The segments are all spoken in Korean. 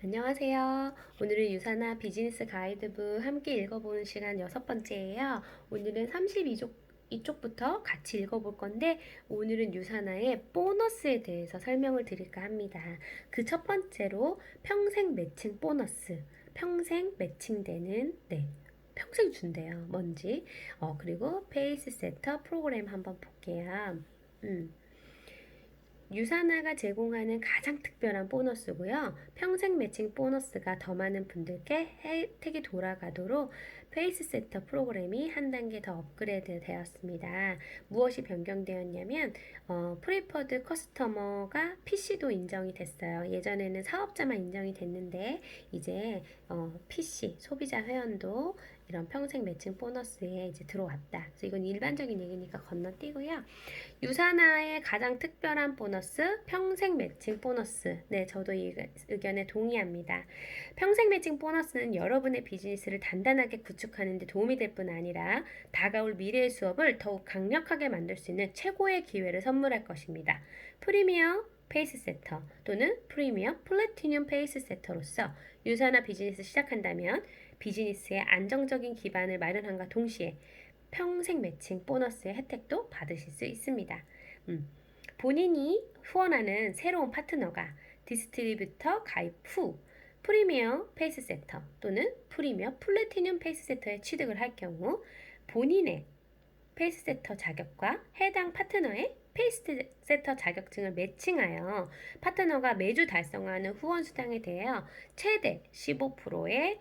안녕하세요. 오늘은 유사나 비즈니스 가이드북 함께 읽어보는 시간 6번째예요. 오늘은 32쪽 이쪽부터 같이 읽어볼 건데 오늘은 유사나의 보너스에 대해서 설명을 드릴까 합니다. 그 첫 번째로 평생 매칭 보너스. 평생 매칭되는 평생 준대요. 뭔지. 그리고 페이스 세터 프로그램 한번 볼게요. 유사나가 제공하는 가장 특별한 보너스고요. 평생 매칭 보너스가 더 많은 분들께 혜택이 돌아가도록 페이스 세터 프로그램이 한 단계 더 업그레이드 되었습니다. 무엇이 변경되었냐면 프리퍼드 커스터머가 PC도 인정이 됐어요. 예전에는 사업자만 인정이 됐는데 이제 PC 소비자 회원도 이런 평생 매칭 보너스에 이제 들어왔다. 그래서 이건 일반적인 얘기니까 건너뛰고요. 유사나의 가장 특별한 보너스, 평생 매칭 보너스. 네, 저도 이 의견에 동의합니다. 평생 매칭 보너스는 여러분의 비즈니스를 단단하게 구축하는 데 도움이 될 뿐 아니라 다가올 미래의 수업을 더욱 강력하게 만들 수 있는 최고의 기회를 선물할 것입니다. 프리미어 페이스 세터 또는 프리미어 플래티늄 페이스 세터로서 유사나 비즈니스 시작한다면 비즈니스의 안정적인 기반을 마련함과 동시에 평생 매칭 보너스의 혜택도 받으실 수 있습니다. 본인이 후원하는 새로운 파트너가 디스트리뷰터 가입 후 프리미어 페이스 세터 또는 프리미어 플래티늄 페이스 세터에 취득을 할 경우 본인의 페이스 세터 자격과 해당 파트너의 페이스 세터 자격증을 매칭하여 파트너가 매주 달성하는 후원 수당에 대하여 최대 15%의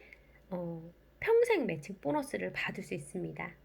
평생 매칭 보너스를 받을 수 있습니다.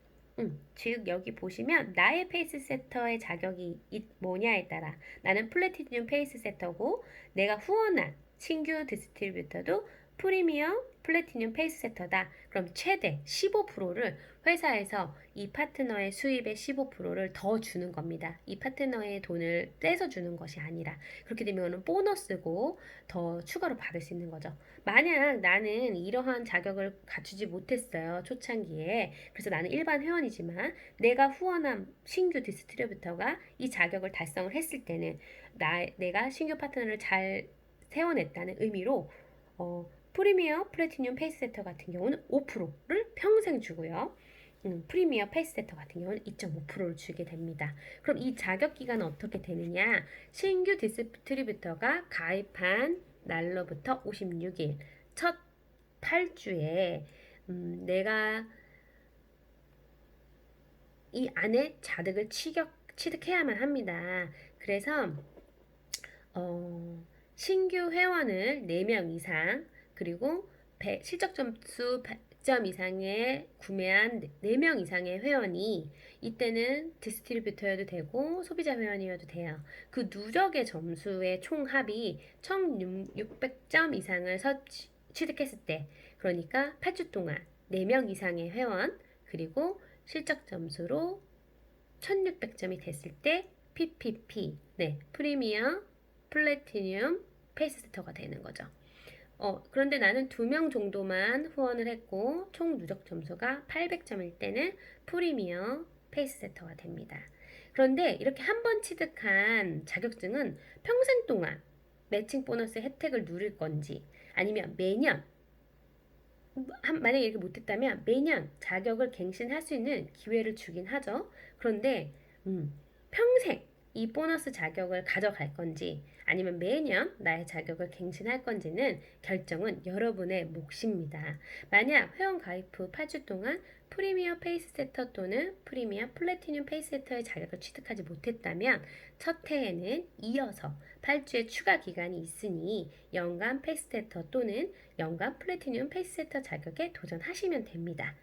즉 여기 보시면 나의 페이스 세터의 자격이 뭐냐에 따라 나는 플래티늄 페이스 세터고 내가 후원한 신규 디스트리뷰터도 프리미엄 플래티늄 페이스 세터다. 그럼 최대 15%를 회사에서 이 파트너의 수입의 15%를 더 주는 겁니다. 이 파트너의 돈을 떼서 주는 것이 아니라 그렇게 되면 보너스고 더 추가로 받을 수 있는 거죠. 만약 나는 이러한 자격을 갖추지 못했어요. 초창기에. 그래서 나는 일반 회원이지만 내가 후원한 신규 디스트리뷰터가 이 자격을 달성을 했을 때는 내가 신규 파트너를 잘 세워냈다는 의미로 프리미어 플래티늄 페이스 세터 같은 경우는 5%를 평생 주고요. 프리미어 페이스 세터 같은 경우는 2.5%를 주게 됩니다. 그럼 이 자격 기간은 어떻게 되느냐? 신규 디스트리뷰터가 가입한 날로부터 56일 첫 8주에 내가 이 안에 자격을 취득해야만 합니다. 그래서 신규 회원을 4명 이상 그리고 실적 점수 100점 이상의 구매한 4명 이상의 회원이 이때는 디스트리뷰터여도 되고 소비자 회원이어도 돼요. 그 누적의 점수의 총합이 1600점 이상을 취득했을 때 그러니까 8주 동안 4명 이상의 회원 그리고 실적 점수로 1600점이 됐을 때 PPP, 프리미엄 플래티늄 페이스세터가 되는 거죠. 그런데 나는 2명 정도만 후원을 했고 총 누적 점수가 800점일 때는 프리미엄 페이스세터가 됩니다. 그런데 이렇게 한 번 취득한 자격증은 평생 동안 매칭 보너스 혜택을 누릴 건지 아니면 매년 만약에 이렇게 못했다면 매년 자격을 갱신할 수 있는 기회를 주긴 하죠. 그런데 평생 이 보너스 자격을 가져갈 건지 아니면 매년 나의 자격을 갱신할 건지는 결정은 여러분의 몫입니다. 만약 회원 가입 후 8주 동안 프리미어 페이스 세터 또는 프리미어 플래티늄 페이스 세터의 자격을 취득하지 못했다면 첫 해에는 이어서 8주의 추가 기간이 있으니 연간 페이스 세터 또는 연간 플래티늄 페이스 세터 자격에 도전하시면 됩니다.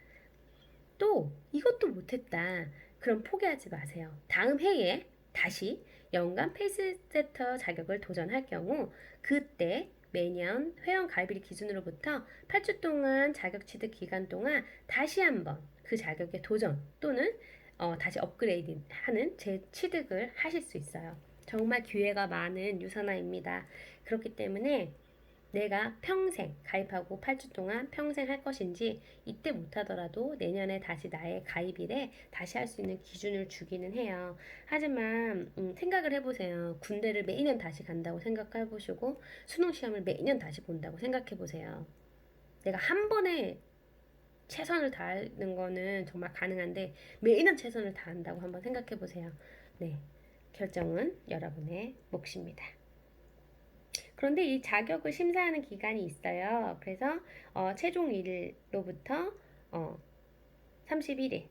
또 이것도 못했다. 그럼 포기하지 마세요. 다음 해에 다시 연간 페이스세터 자격을 도전할 경우 그때 매년 회원 가입일 기준으로부터 8주 동안 자격 취득 기간 동안 다시 한번 그 자격에 도전 또는 다시 업그레이드하는 재취득을 하실 수 있어요. 정말 기회가 많은 유선화입니다. 그렇기 때문에 내가 평생 가입하고 8주 동안 평생 할 것인지 이때 못하더라도 내년에 다시 나의 가입일에 다시 할 수 있는 기준을 주기는 해요. 하지만 생각을 해보세요. 군대를 매년 다시 간다고 생각해보시고 수능 시험을 매년 다시 본다고 생각해보세요. 내가 한 번에 최선을 다하는 거는 정말 가능한데 매년 최선을 다한다고 한번 생각해보세요. 네, 결정은 여러분의 몫입니다. 그런데 이 자격을 심사하는 기간이 있어요. 그래서 최종일로부터 31일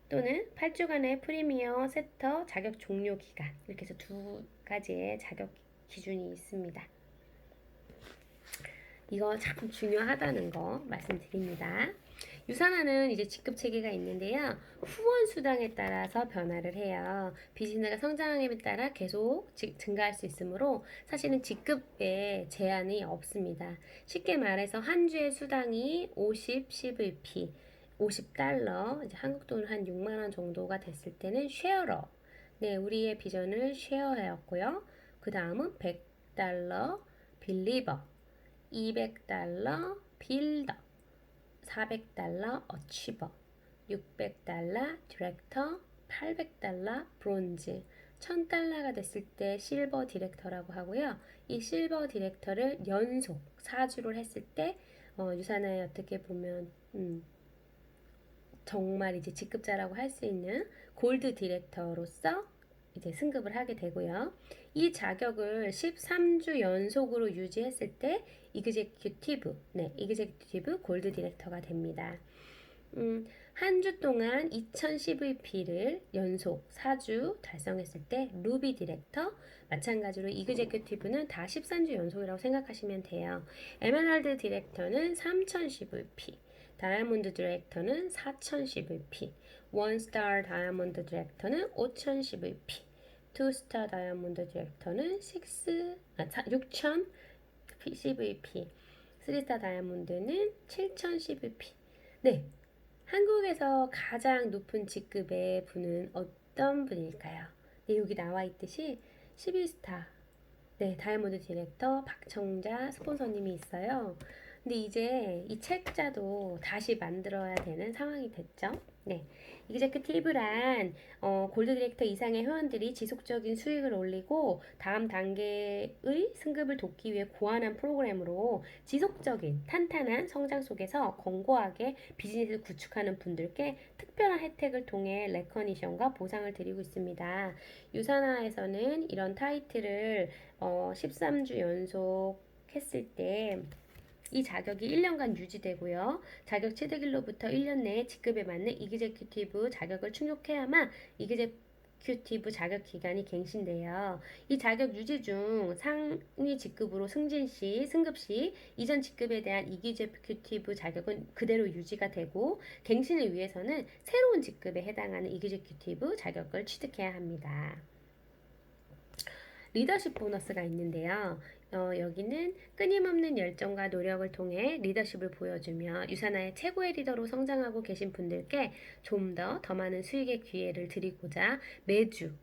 또는 8주간의 프리미어 세터 자격 종료 기간 이렇게 해서 두 가지의 자격 기준이 있습니다. 이거 참 중요하다는 거 말씀드립니다. 유산화는 이제 직급 체계가 있는데요. 후원 수당에 따라서 변화를 해요. 비즈니스가 성장함에 따라 계속 증가할 수 있으므로 사실은 직급에 제한이 없습니다. 쉽게 말해서 한 주의 수당이 50 CVP, 50달러, 이제 한국 돈으로 한 6만 원 정도가 됐을 때는 쉐어러. 네, 우리의 비전은 쉐어였고요. 그 다음은 100달러 빌리버, 200달러 빌더, 400달러 어치버, 600달러 디렉터, 800달러 브론즈, 1000달러가 됐을 때 실버 디렉터라고 하고요. 이 실버 디렉터를 연속 4주를 했을 때 유산화에 어떻게 보면 정말 이제 직급자라고 할 수 있는 골드 디렉터로서 이제 승급을 하게 되고요. 이 자격을 13주 연속으로 유지했을 때 이그제큐티브 골드 디렉터가 됩니다. 한 주 동안 2000 CVP를 연속 4주 달성했을 때 루비 디렉터, 마찬가지로 이그제큐티브는 다 13주 연속이라고 생각하시면 돼요. 에메랄드 디렉터는 3000 CVP, 다이아몬드 디렉터는 4000 CVP, 원스타 다이아몬드 디렉터는 5000 CVP, 투스타 다이아몬드 디렉터는 6000 CVP, 3스타 다이아몬드는 7000 CVP. 네, 한국에서 가장 높은 직급의 분은 어떤 분일까요? 네, 여기 나와 있듯이 12스타 네, 다이아몬드 디렉터 박청자 스폰서님이 있어요. 근데 이제 이 책자도 다시 만들어야 되는 상황이 됐죠. 네, 이그제큐티브란 골드 디렉터 이상의 회원들이 지속적인 수익을 올리고 다음 단계의 승급을 돕기 위해 고안한 프로그램으로 지속적인 탄탄한 성장 속에서 견고하게 비즈니스를 구축하는 분들께 특별한 혜택을 통해 레커니션과 보상을 드리고 있습니다. 유산화에서는 이런 타이틀을 13주 연속 했을 때 이 자격이 1년간 유지되고요. 자격 취득일로부터 1년 내에 직급에 맞는 이그제큐티브 자격을 충족해야만 이그제큐티브 자격 기간이 갱신돼요. 이 자격 유지 중 상위 직급으로 승진 시, 승급 시 이전 직급에 대한 이그제큐티브 자격은 그대로 유지가 되고 갱신을 위해서는 새로운 직급에 해당하는 이그제큐티브 자격을 취득해야 합니다. 리더십 보너스가 있는데요. 여기는 끊임없는 열정과 노력을 통해 리더십을 보여주며 유산화의 최고의 리더로 성장하고 계신 분들께 좀 더 많은 수익의 기회를 드리고자 매주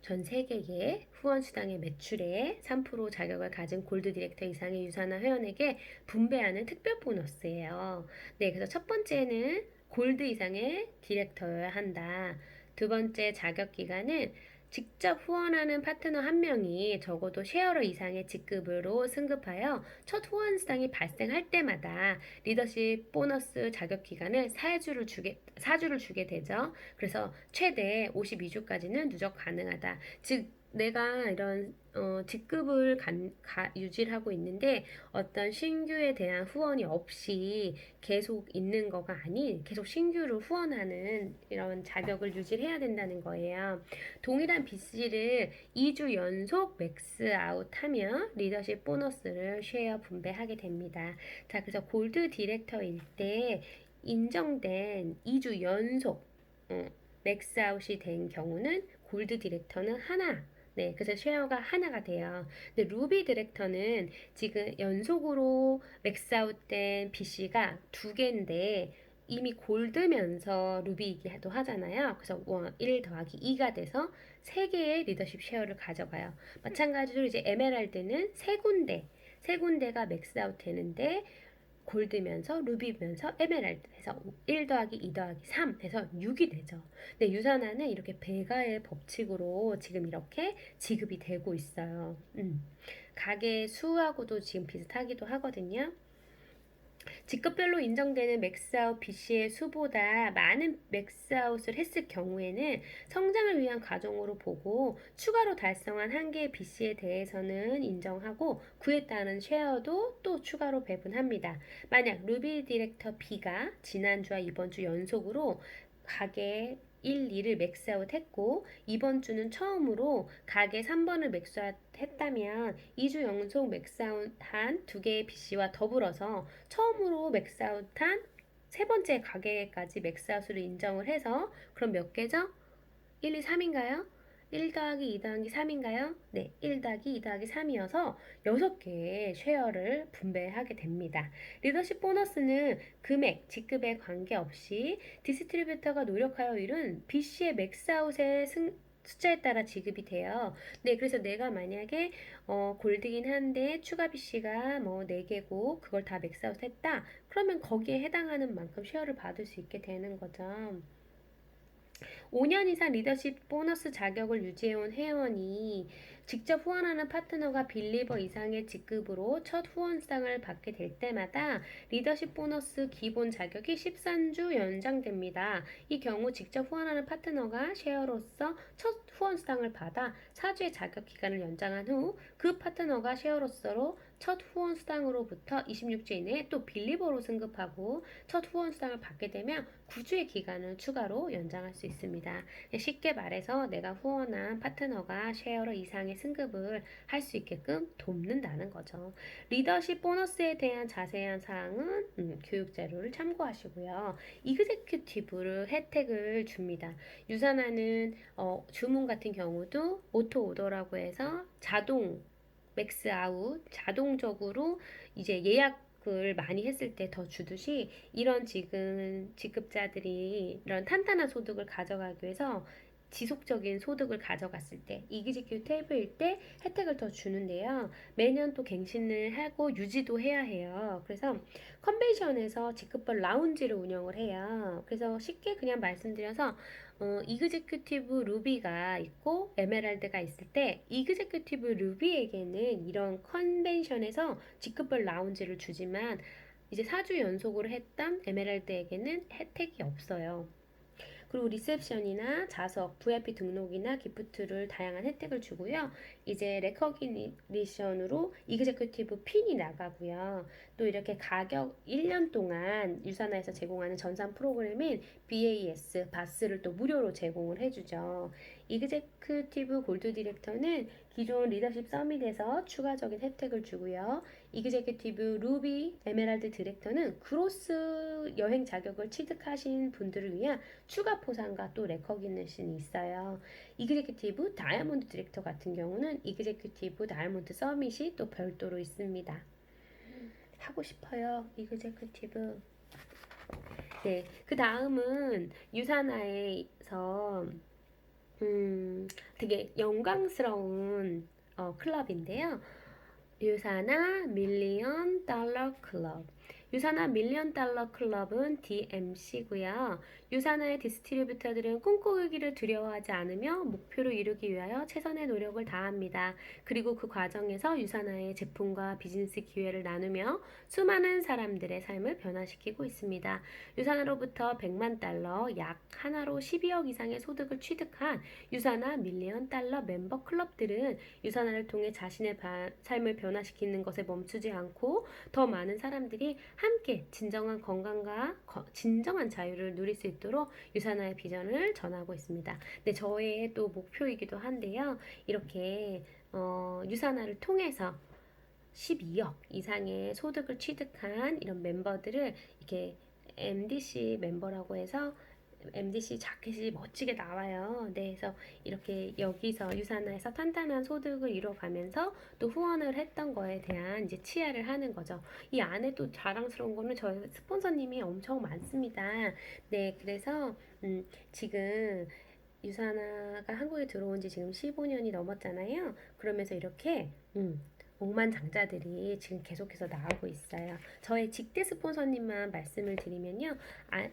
전 세계의 후원 수당의 매출의 3% 자격을 가진 골드 디렉터 이상의 유산화 회원에게 분배하는 특별 보너스예요. 네, 그래서 첫 번째는 골드 이상의 디렉터여야 한다. 두 번째 자격 기간은 직접 후원하는 파트너 한 명이 적어도 쉐어러 이상의 직급으로 승급하여 첫 후원 수당이 발생할 때마다 리더십 보너스 자격 기간을 4주를 주게 되죠. 그래서 최대 52주까지는 누적 가능하다. 즉 내가 이런 직급을 유지를 하고 있는데 어떤 신규에 대한 후원이 없이 계속 있는 거가 아닌 계속 신규를 후원하는 이런 자격을 유지를 해야 된다는 거예요. 동일한 BC를 2주 연속 맥스 아웃하면 리더십 보너스를 쉐어 분배하게 됩니다. 자, 그래서 골드 디렉터일 때 인정된 2주 연속 맥스 아웃이 된 경우는 골드 디렉터는 하나. 네, 그래서 쉐어가 하나가 돼요. 근데 루비 디렉터는 지금 연속으로 맥스아웃된 BC가 두 개인데 이미 골드면서 루비이기도 하잖아요. 그래서 1 더하기 2가 돼서 3개의 리더십 쉐어를 가져가요. 마찬가지로 이제 에메랄드는 3군데 세 군데가 맥스아웃 되는데 골드면서 루비면서 에메랄드 해서 1 더하기 2 더하기 3 해서 6이 되죠. 근데 유산화는 이렇게 배가의 법칙으로 지금 이렇게 지급이 되고 있어요. 가게 수하고도 지금 비슷하기도 하거든요. 직급별로 인정되는 맥스아웃 BC의 수보다 많은 맥스아웃을 했을 경우에는 성장을 위한 과정으로 보고 추가로 달성한 한 개의 BC에 대해서는 인정하고 그에 따른 쉐어도 또 추가로 배분합니다. 만약 루비 디렉터 B가 지난주와 이번 주 연속으로 가게 1, 2를 맥스아웃 했고 이번 주는 처음으로 가게 3번을 맥스아웃 했다면 2주 연속 맥스아웃한 두 개의 BC와 더불어서 처음으로 맥스아웃한 세 번째 가게까지 맥스아웃으로 인정을 해서 그럼 몇 개죠? 1, 2, 3인가요? 1 더하기 2 더하기 3인가요? 네, 1 더하기 2 더하기 3이어서 6개의 쉐어를 분배하게 됩니다. 리더십 보너스는 금액, 직급에 관계없이 디스트리뷰터가 노력하여 이룬 BC의 맥스아웃의 숫자에 따라 지급이 돼요. 네, 그래서 내가 만약에 골드긴 한데 추가 BC가 뭐 4개고 그걸 다 맥스아웃 했다. 그러면 거기에 해당하는 만큼 쉐어를 받을 수 있게 되는 거죠. 5년 이상 리더십 보너스 자격을 유지해온 회원이 직접 후원하는 파트너가 빌리버 이상의 직급으로 첫 후원상을 받게 될 때마다 리더십 보너스 기본 자격이 13주 연장됩니다. 이 경우 직접 후원하는 파트너가 쉐어로서 첫 후원상을 받아 4주의 자격 기간을 연장한 후 그 파트너가 쉐어로서로 첫 후원 수당으로부터 26주 이내에 또 빌리버로 승급하고 첫 후원 수당을 받게 되면 9주의 기간을 추가로 연장할 수 있습니다. 쉽게 말해서 내가 후원한 파트너가 쉐어로 이상의 승급을 할 수 있게끔 돕는다는 거죠. 리더십 보너스에 대한 자세한 사항은 교육 자료를 참고하시고요. 이그제큐티브를 혜택을 줍니다. 유산하는 주문 같은 경우도 오토 오더라고 해서 자동 맥스 아웃 자동적으로 이제 예약을 많이 했을 때 더 주듯이 이런 지금 직급자들이 이런 탄탄한 소득을 가져가기 위해서 지속적인 소득을 가져갔을 때 이기지큐 테이블일 때 혜택을 더 주는데요. 매년 또 갱신을 하고 유지도 해야 해요. 그래서 컨벤션에서 직급별 라운지를 운영을 해요. 그래서 쉽게 그냥 말씀드려서 이그제큐티브 루비가 있고 에메랄드가 있을 때 이그제큐티브 루비에게는 이런 컨벤션에서 직급별 라운지를 주지만 이제 4주 연속으로 했던 에메랄드에게는 혜택이 없어요. 그리고 리셉션이나 좌석, VIP 등록이나 기프트를 다양한 혜택을 주고요. 이제 레커기니션으로 이그제큐티브 핀이 나가고요. 또 이렇게 가격 1년 동안 유산화에서 제공하는 전산 프로그램인 BAS, 바스를 또 무료로 제공을 해주죠. 이그제큐티브 골드 디렉터는 기존 리더십 서밋에서 추가적인 혜택을 주고요. 이그제큐티브 루비 에메랄드 디렉터는 그로스 여행 자격을 취득하신 분들을 위한 추가 포상과 또 레커기니션이 있어요. 이그제큐티브 다이아몬드 디렉터 같은 경우는 이그제큐티브 다이아몬드 서밋이 또 별도로 있습니다. 하고 싶어요. 이그제큐티브. 네, 그 다음은 유산화에서 되게 영광스러운 클럽인데요. 유산화 밀리언 달러 클럽. 유산화 밀리언 달러 클럽은 DMC고요. 유산화의 디스트리뷰터들은 꿈꾸기를 두려워하지 않으며 목표를 이루기 위하여 최선의 노력을 다합니다. 그리고 그 과정에서 유산화의 제품과 비즈니스 기회를 나누며 수많은 사람들의 삶을 변화시키고 있습니다. 유산화로부터 100만 달러, 약 하나로 12억 이상의 소득을 취득한 유산화 밀리언 달러 멤버 클럽들은 유산화를 통해 자신의 삶을 변화시키는 것에 멈추지 않고 더 많은 사람들이 함께 진정한 건강과 진정한 자유를 누릴 수 있도록 유산화의 비전을 전하고 있습니다. 네, 저의 또 목표이기도 한데요. 이렇게 유산화를 통해서 12억 이상의 소득을 취득한 이런 멤버들을 이렇게 MDC 멤버라고 해서 MDC 자켓이 멋지게 나와요. 네, 그래서 이렇게 여기서 유산화에서 탄탄한 소득을 이뤄가면서 또 후원을 했던 거에 대한 이제 치하를 하는 거죠. 이 안에 또 자랑스러운 거는 저희 스폰서님이 엄청 많습니다. 네, 그래서 지금 유산화가 한국에 들어온 지 지금 15년이 넘었잖아요. 그러면서 이렇게 억만장자들이 지금 계속해서 나오고 있어요. 저의 직대 스폰서님만 말씀을 드리면요,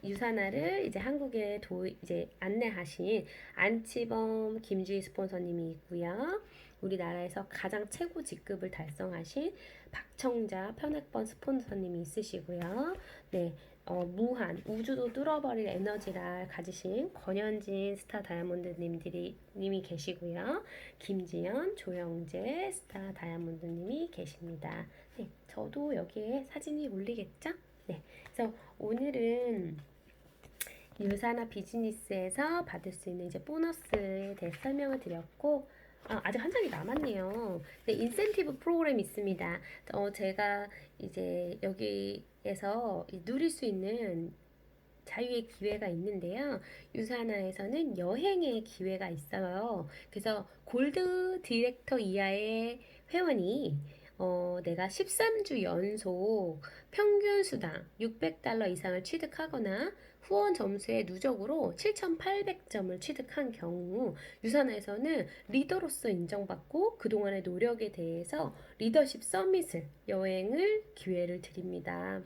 유산화를 이제 한국에 이제 안내하신 안치범 김주희 스폰서님이 있고요. 우리나라에서 가장 최고 직급을 달성하신 박청자 편학번 스폰서님이 있으시고요. 네, 무한 우주도 뚫어버릴 에너지를 가지신 권현진 스타 다이아몬드님이 계시고요. 김지연, 조영재 스타 다이아몬드님이 계십니다. 네, 저도 여기에 사진이 올리겠죠? 네, 그래서 오늘은 유산화 비즈니스에서 받을 수 있는 이제 보너스에 대해 설명을 드렸고, 아직 한 장이 남았네요. 네, 인센티브 프로그램이 있습니다. 제가 이제 여기에서 누릴 수 있는 자유의 기회가 있는데요. 유산화에서는 여행의 기회가 있어요. 그래서 골드 디렉터 이하의 회원이 내가 13주 연속 평균 수당 600달러 이상을 취득하거나 후원 점수의 누적으로 7,800점을 취득한 경우 유산화에서는 리더로서 인정받고 그동안의 노력에 대해서 리더십 서밋을 여행을 기회를 드립니다.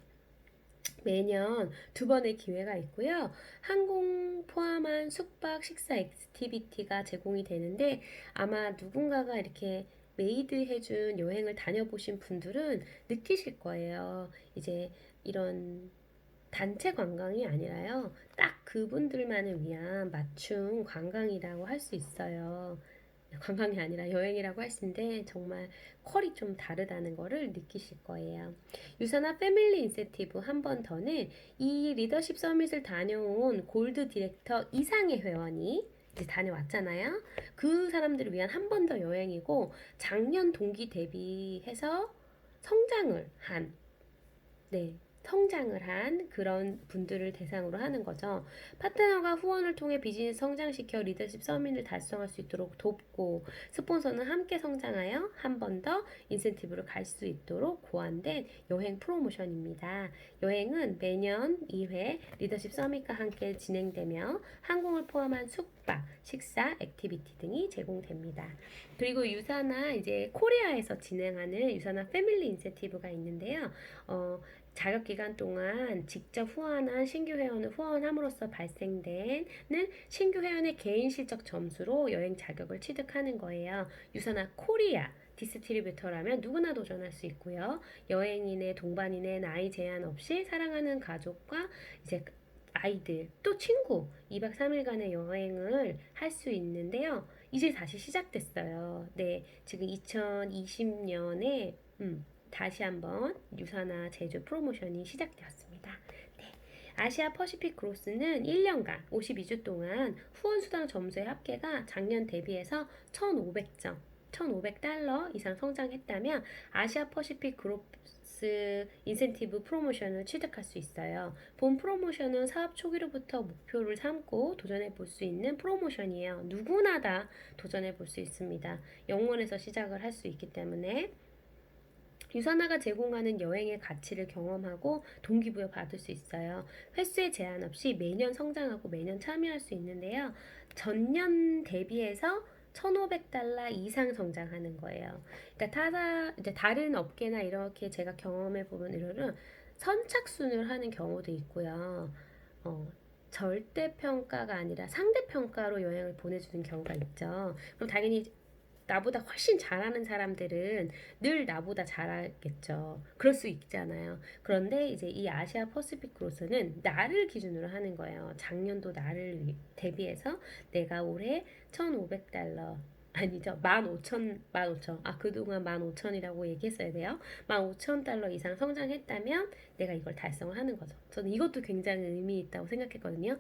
매년 2번의 기회가 있고요. 항공 포함한 숙박 식사 액티비티가 제공이 되는데 아마 누군가가 이렇게 메이드 해준 여행을 다녀보신 분들은 느끼실 거예요. 이제 이런 단체 관광이 아니라요. 딱 그분들만을 위한 맞춤 관광이라고 할 수 있어요. 관광이 아니라 여행이라고 할 수 있는데 정말 퀄이 좀 다르다는 거를 느끼실 거예요. 유산화 패밀리 인센티브 한 번 더는 이 리더십 서밋을 다녀온 골드 디렉터 이상의 회원이 이제 다녀왔잖아요. 그 사람들을 위한 한 번 더 여행이고 작년 동기 대비해서 성장을 한 네, 성장을 한 그런 분들을 대상으로 하는 거죠. 파트너가 후원을 통해 비즈니스 성장시켜 리더십 서밋을 달성할 수 있도록 돕고 스폰서는 함께 성장하여 한 번 더 인센티브를 갈 수 있도록 고안된 여행 프로모션입니다. 여행은 매년 2회 리더십 서밋과 함께 진행되며 항공을 포함한 숙박, 식사, 액티비티 등이 제공됩니다. 그리고 유산화 이제 코리아에서 진행하는 유산화 패밀리 인센티브가 있는데요. 자격 기간 동안 직접 후원한 신규 회원을 후원함으로써 발생되는 신규 회원의 개인 실적 점수로 여행 자격을 취득하는 거예요. 유산화 코리아 디스트리뷰터라면 누구나 도전할 수 있고요. 여행인의 동반인의 나이 제한 없이 사랑하는 가족과 이제 아이들 또 친구 2박 3일간의 여행을 할 수 있는데요. 이제 다시 시작됐어요. 네, 지금 2020년에 다시 한번 유산화 제주 프로모션이 시작되었습니다. 네, 아시아 퍼시픽 크로스는 1년간 52주 동안 후원 수당 점수의 합계가 작년 대비해서 1,500점, 1,500달러 이상 성장했다면 아시아 퍼시픽 크로스 인센티브 프로모션을 취득할 수 있어요. 본 프로모션은 사업 초기로부터 목표를 삼고 도전해 볼 수 있는 프로모션이에요. 누구나 다 도전해 볼 수 있습니다. 0원에서 시작을 할 수 있기 때문에 유산화가 제공하는 여행의 가치를 경험하고 동기부여 받을 수 있어요. 횟수에 제한 없이 매년 성장하고 매년 참여할 수 있는데요. 전년 대비해서 1,500달러 이상 성장하는 거예요. 그러니까 이제 다른 업계나 이렇게 제가 경험해 보면 이런 선착순을 하는 경우도 있고요. 절대평가가 아니라 상대평가로 여행을 보내주는 경우가 있죠. 그럼 당연히 나보다 훨씬 잘하는 사람들은 늘 나보다 잘하겠죠. 그럴 수 있잖아요. 그런데 이제 이 아시아 퍼시픽 크로스는 나를 기준으로 하는 거예요. 작년도 나를 대비해서 내가 올해 1,500달러 아니죠. 15,000. 그동안 15,000이라고 얘기했어야 돼요. 15,000달러 이상 성장했다면 내가 이걸 달성하는 거죠. 저는 이것도 굉장히 의미 있다고 생각했거든요.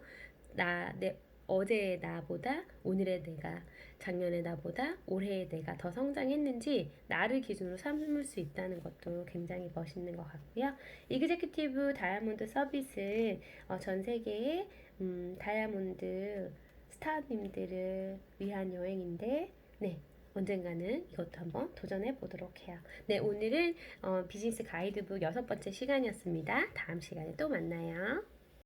어제의 나보다 오늘의 내가 작년의 나보다 올해의 내가 더 성장했는지 나를 기준으로 삼을 수 있다는 것도 굉장히 멋있는 것 같고요. 이그제큐티브 다이아몬드 서비스 전 세계의 다이아몬드 스타님들을 위한 여행인데 네, 언젠가는 이것도 한번 도전해 보도록 해요. 네, 오늘은 비즈니스 가이드북 6번째 시간이었습니다. 다음 시간에 또 만나요.